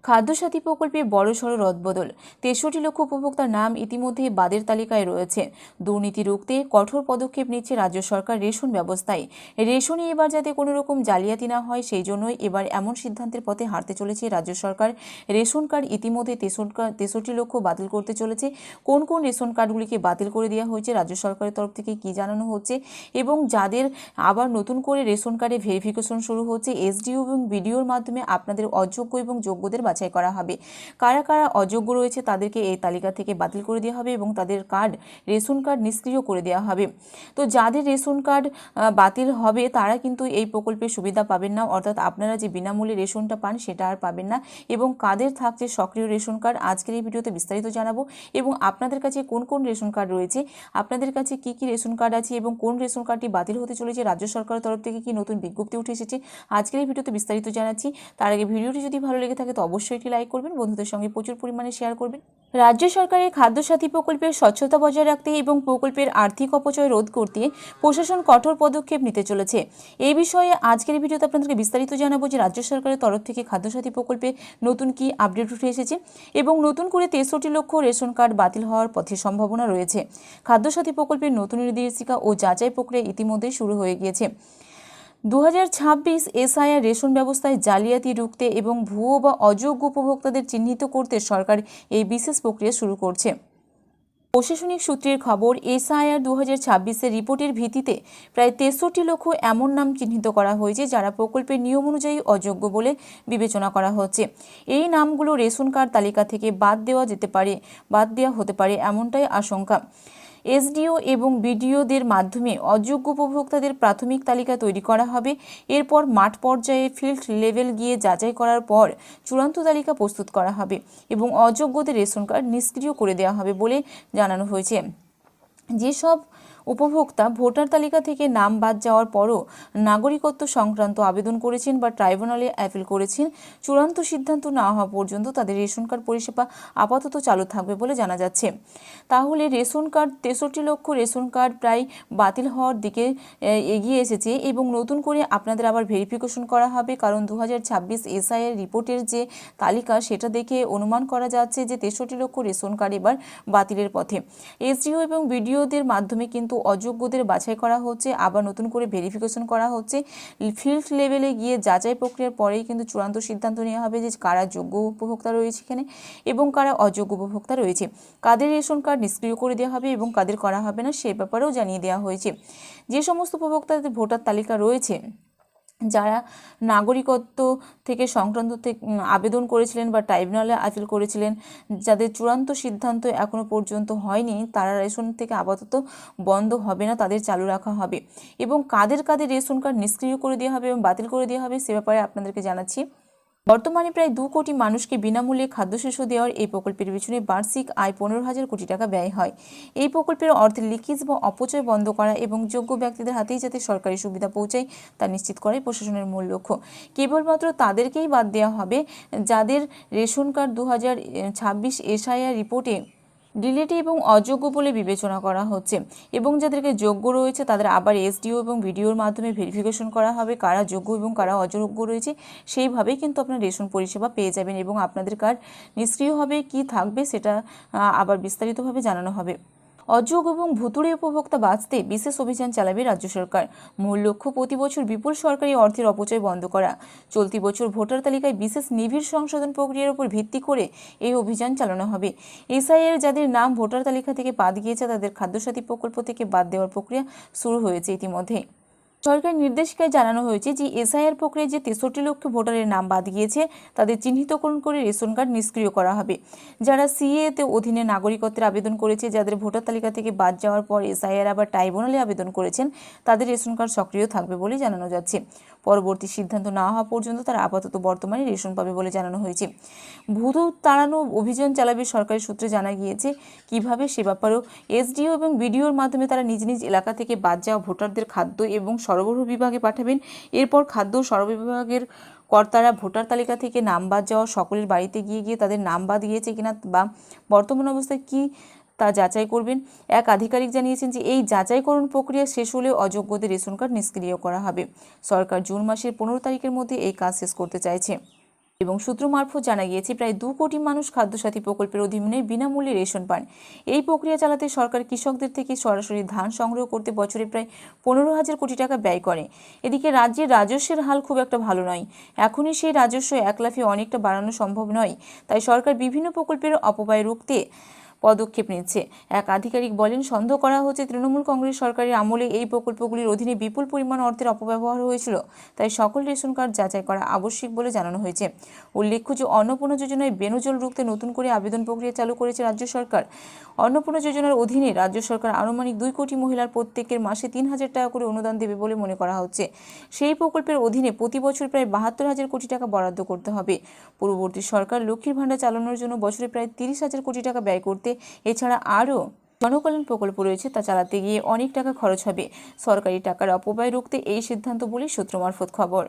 খাদ্যসাথী প্রকল্পে বড়সড় রদবদল। ৬৩ লক্ষ উপভোক্তার নাম ইতিমধ্যেই বাদের তালিকায় রয়েছে। দুর্নীতি রুখতে কঠোর পদক্ষেপ নিচ্ছে রাজ্য সরকার রেশন ব্যবস্থায়। রেশনে এবার যাতে কোনো রকম জালিয়াতি না হয় সেই জন্যই এবার এমন সিদ্ধান্তের পথে হাঁটতে চলেছে রাজ্য সরকার। রেশন কার্ড ইতিমধ্যে ৬৩ লক্ষ বাতিল করতে চলেছে। কোন কোন রেশন কার্ডগুলিকে বাতিল করে দেওয়া হয়েছে রাজ্য সরকারের তরফ থেকে কি জানানো হচ্ছে, এবং যাদের আবার নতুন করে রেশন কার্ডে ভেরিফিকেশন শুরু হচ্ছে, এসডিও এবং বিডিওর মাধ্যমে আপনাদের অযোগ্য এবং যোগ্যদের বাছাই করা হবে। কারা কারা অযোগ্য রয়েছে তাদেরকে এই তালিকা থেকে বাতিল করে দেওয়া হবে এবং তাদের রেশন কার্ড নিষ্ক্রিয় করে দেওয়া হবে। তো যাদের রেশন কার্ড বাতিল হবে তারা কিন্তু এই প্রকল্পের সুবিধা পাবেন না, অর্থাৎ আপনারা যে বিনামূল্যে রেশনটা পান সেটা আর পাবেন না। এবং কাদের থাকছে সক্রিয় রেশন কার্ড আজকের এই ভিডিওতে বিস্তারিত জানাবো, এবং আপনাদের কাছে কোন কোন রেশন কার্ড রয়েছে, আপনাদের কাছে কি কি রেশন কার্ড আছে এবং কোন রেশন কার্ডটি বাতিল হতে চলেছে, রাজ্য সরকারের তরফ থেকে কি নতুন বিজ্ঞপ্তি উঠে এসেছে, আজকের এই ভিডিওতে বিস্তারিত জানাচ্ছি। তার আগে ভিডিওটি যদি ভালো লেগে থাকে তো অবশ্যই একটি লাইক করবেন, বন্ধুদের সঙ্গে প্রচুর পরিমাণে শেয়ার করবেন। রাজ্য সরকারের খাদ্যসাথী প্রকল্পের স্বচ্ছতা বজায় রাখতে এবং প্রকল্পের আর্থিক অপচয় রোধ করতে প্রশাসন কঠোর পদক্ষেপ নিতে চলেছে। এই বিষয়ে আজকের ভিডিওতে আপনাদেরকে বিস্তারিত জানাবো যে রাজ্য সরকারের তরফ থেকে খাদ্যসাথী প্রকল্পে নতুন কি আপডেট উঠে এসেছে এবং নতুন করে ৬৩ লক্ষ রেশন কার্ড বাতিল হওয়ার পথে সম্ভাবনা রয়েছে। খাদ্যসাথী প্রকল্পের নতুন নির্দেশিকা ও যাচাই প্রক্রিয়া ইতিমধ্যেই শুরু হয়ে গিয়েছে। 2026 এসআইআর রেশন ব্যবস্থায় জালিয়াতি রুখতে এবং ভুয়ো বা অযোগ্য উপভোক্তাদের চিহ্নিত করতে সরকার এই বিশেষ প্রক্রিয়া শুরু করছে। প্রশাসনিক সূত্রের খবর, এসআইআর 2026-এর রিপোর্টের ভিত্তিতে প্রায় 63 লক্ষ এমন নাম চিহ্নিত করা হয়েছে যারা প্রকল্পের নিয়ম অনুযায়ী অযোগ্য বলে বিবেচনা করা হচ্ছে। এই নামগুলো রেশন কার্ড তালিকা থেকে বাদ দেওয়া হতে পারে এমনটাই আশঙ্কা। এসডিও এবং বিডিওদের মাধ্যমে অযোগ্য উপভোক্তাদের প্রাথমিক তালিকা তৈরি করা হবে। এরপর মাঠ পর্যায়ে ফিল্ড লেভেল গিয়ে যাচাই করার পর চূড়ান্ত তালিকা প্রস্তুত করা হবে এবং অযোগ্যদের রেশন কার্ড নিষ্ক্রিয় করে দেওয়া হবে বলে জানানো হয়েছে। যেসব উপভোক্তা ভোটার তালিকা থেকে নাম বাদ যাওয়ার পরও নাগরিকত্ব সংক্রান্ত আবেদন করেছেন বা ট্রাইব্যুনালে অ্যাপিল করেছেন, চূড়ান্ত সিদ্ধান্ত না হওয়া পর্যন্ত তাদের রেশন কার্ড পরিষেবা আপাতত চালু থাকবে বলে জানা যাচ্ছে। তাহলে রেশন কার্ড ৬৩ লক্ষ রেশন কার্ড প্রায় বাতিল হওয়ার দিকে এগিয়ে এসেছে এবং নতুন করে আপনাদের আবার ভেরিফিকেশন করা হবে, কারণ 2026 এসআইআর রিপোর্টের যে তালিকা সেটা দেখে অনুমান করা যাচ্ছে যে ৬৩ লক্ষ রেশন কার্ড এবার বাতিলের পথে। এসডিও এবং বিডিওদের মাধ্যমে কিন্তু অযোগ্যদের বাছাই করা হচ্ছে, আবার নতুন করে ভেরিফিকেশন করা হচ্ছে। ফিল্ড লেভেলে গিয়ে যাচাই প্রক্রিয়ার পরেই কিন্তু চূড়ান্ত সিদ্ধান্ত নেওয়া হবে যে কারা যোগ্য উপভোক্তা রয়েছে এখানে এবং কারা অযোগ্য উপভোক্তা রয়েছে, কাদের রেশন কার্ড নিষ্ক্রিয় করে দেওয়া হবে এবং কাদের করা হবে না সে ব্যাপারেও জানিয়ে দেওয়া হয়েছে। যে সমস্ত উপভোক্তাদের ভোটার তালিকা রয়েছে যারা নাগরিকত্ব থেকে সংক্রান্ত আবেদন করেছিলেন বা ট্রাইব্যুনালে আপিল করেছিলেন, যাদের চূড়ান্ত সিদ্ধান্ত এখনো পর্যন্ত হয়নি, তারা রেশন থেকে আপাতত বন্ধ হবে না, তাদের চালু রাখা হবে। এবং কাদের কাদের রেশন কার্ড নিষ্ক্রিয় করে দেওয়া হবে এবং বাতিল করে দেওয়া হবে সে ব্যাপারে আপনাদেরকে জানাচ্ছি। বর্তমানে প্রায় 2 কোটি মানুষকে বিনামূল্যে খাদ্যশস্য দেওয়ার এই প্রকল্পের পিছনে বার্ষিক আয় 15,000 কোটি টাকা ব্যয় হয়। এই প্রকল্পের অর্থের লিকেজ বা অপচয় বন্ধ করা এবং যোগ্য ব্যক্তিদের হাতেই যাতে সরকারি সুবিধা পৌঁছায় তা নিশ্চিত করাই প্রশাসনের মূল লক্ষ্য। কেবলমাত্র তাদেরকেই বাদ দেওয়া হবে যাদের রেশন কার্ড 2026 এসআইআর রিপোর্টে ডিলেটে এবং অযোগ্য বলে বিবেচনা করা হচ্ছে, এবং যাদেরকে যোগ্য রয়েছে তাদের আবার এসডিও এবং বিডিওর মাধ্যমে ভেরিফিকেশন করা হবে কারা যোগ্য এবং কারা অযোগ্য রয়েছে। সেইভাবেই কিন্তু আপনার রেশন পরিষেবা পেয়ে যাবেন এবং আপনাদের কার্ড নিষ্ক্রিয় হবে কি থাকবে সেটা আবার বিস্তারিতভাবে জানানো হবে। অযোগ্য এবং ভুতুড়ে উপভোক্তা বাঁচতে বিশেষ অভিযান চালাবে রাজ্য সরকার। মূল লক্ষ্য প্রতি বছর বিপুল সরকারি অর্থের অপচয় বন্ধ করা। চলতি বছর ভোটার তালিকায় বিশেষ নিবিড় সংশোধন প্রক্রিয়ার উপর ভিত্তি করে এই অভিযান চালানো হবে। এসআইআর যাদের নাম ভোটার তালিকা থেকে বাদ গিয়েছে তাদের খাদ্যসাথী প্রকল্প থেকে বাদ দেওয়ার প্রক্রিয়া শুরু হয়েছে ইতিমধ্যে। সরকারি নির্দেশিকায় জানানো হয়েছে যে এসআইআর প্রক্রিয়ায় যে ৬৩ লক্ষ ভোটারের নাম বাদ গিয়েছে তাদের চিহ্নিতকরণ করে রেশন কার্ড নিষ্ক্রিয় করা হবে। যারা সিএতে অধীনে নাগরিকত্বের আবেদন করেছে, যাদের ভোটার তালিকা থেকে বাদ যাওয়ার পর এসআইআর আবার ট্রাইব্যুনালে আবেদন করেছেন, তাদের রেশন কার্ড সক্রিয় থাকবে বলে জানানো যাচ্ছে। পরবর্তী সিদ্ধান্ত না হওয়া পর্যন্ত তারা আপাতত বর্তমানে রেশন পাবে বলে জানানো হয়েছে। ভুয়ো তাড়ানো অভিযান চালাবে সরকারি সূত্রে জানা গিয়েছে। কিভাবে সে ব্যাপারেও এসডিও এবং বিডিওর মাধ্যমে তারা নিজ নিজ এলাকা থেকে বাদ যাওয়া ভোটারদের খাদ্য এবং সরবরাহ বিভাগে পাঠাবেন। এরপর খাদ্য সরবরাহ বিভাগের কর্তারা ভোটার তালিকা থেকে নাম বাদ যাওয়া সকলের বাড়িতে গিয়ে তাদের নাম বাদ গিয়েছে কিনা বা বর্তমান অবস্থায় কি তা যাচাই করবেন। এক আধিকারিক জানিয়েছেন যে এই যাচাইকরণ প্রক্রিয়া শেষ হলে অযোগ্যদের রেশন কার্ড নিষ্ক্রিয় করা হবে। সরকার জুন মাসের 15 তারিখের মধ্যে এই কাজ শেষ করতে চাইছে। এবং সূত্র মারফত জানা গিয়েছে প্রায় 2 কোটি মানুষ খাদ্যসাথী প্রকল্পের অধীনে বিনামূল্যে রেশন পান। এই প্রক্রিয়া চালাতে সরকার কৃষকদের থেকে সরাসরি ধান সংগ্রহ করতে বছরে প্রায় 15,000 কোটি টাকা ব্যয় করে। এদিকে রাজ্যের রাজস্বের হাল খুব একটা ভালো নয়। এখনই সেই রাজস্ব এক লাফে অনেকটা বাড়ানো সম্ভব নয়। তাই সরকার বিভিন্ন প্রকল্পের অপব্যয় রুখতে পদক্ষেপ নিচ্ছে। এক আধিকারিক বলেন, সন্দেহ করা হচ্ছে তৃণমূল কংগ্রেস সরকারের আমলে এই প্রকল্পগুলির অধীনে বিপুল পরিমাণ অর্থের অপব্যবহার হয়েছিল। তাই সকল রেশন কার্ড যাচাই করা আবশ্যিক বলে জানানো হয়েছে। উল্লেখ্য যে অন্নপূর্ণা যোজনায় বেনজল রুখতে নতুন করে আবেদন প্রক্রিয়া চালু করেছে রাজ্য সরকার। অন্নপূর্ণা যোজনার অধীনে রাজ্য সরকার আনুমানিক 2 কোটি মহিলার প্রত্যেকের মাসে 3,000 টাকা করে অনুদান দেবে বলে মনে করা হচ্ছে। সেই প্রকল্পের অধীনে প্রতি বছর প্রায় 72,000 কোটি টাকা বরাদ্দ করতে হবে। পূর্ববর্তী সরকার লক্ষ্মীর ভাণ্ডার চালানোর জন্য বছরে প্রায় 30,000 কোটি টাকা ব্যয় করতে, এছাড়া আরও জনকল্যাণ প্রকল্প রয়েছে, তা চালাতে গিয়ে অনেক টাকা খরচ হবে। সরকারি টাকার অপব্যয় রুখতে এই সিদ্ধান্ত বলে সূত্র মারফত খবর।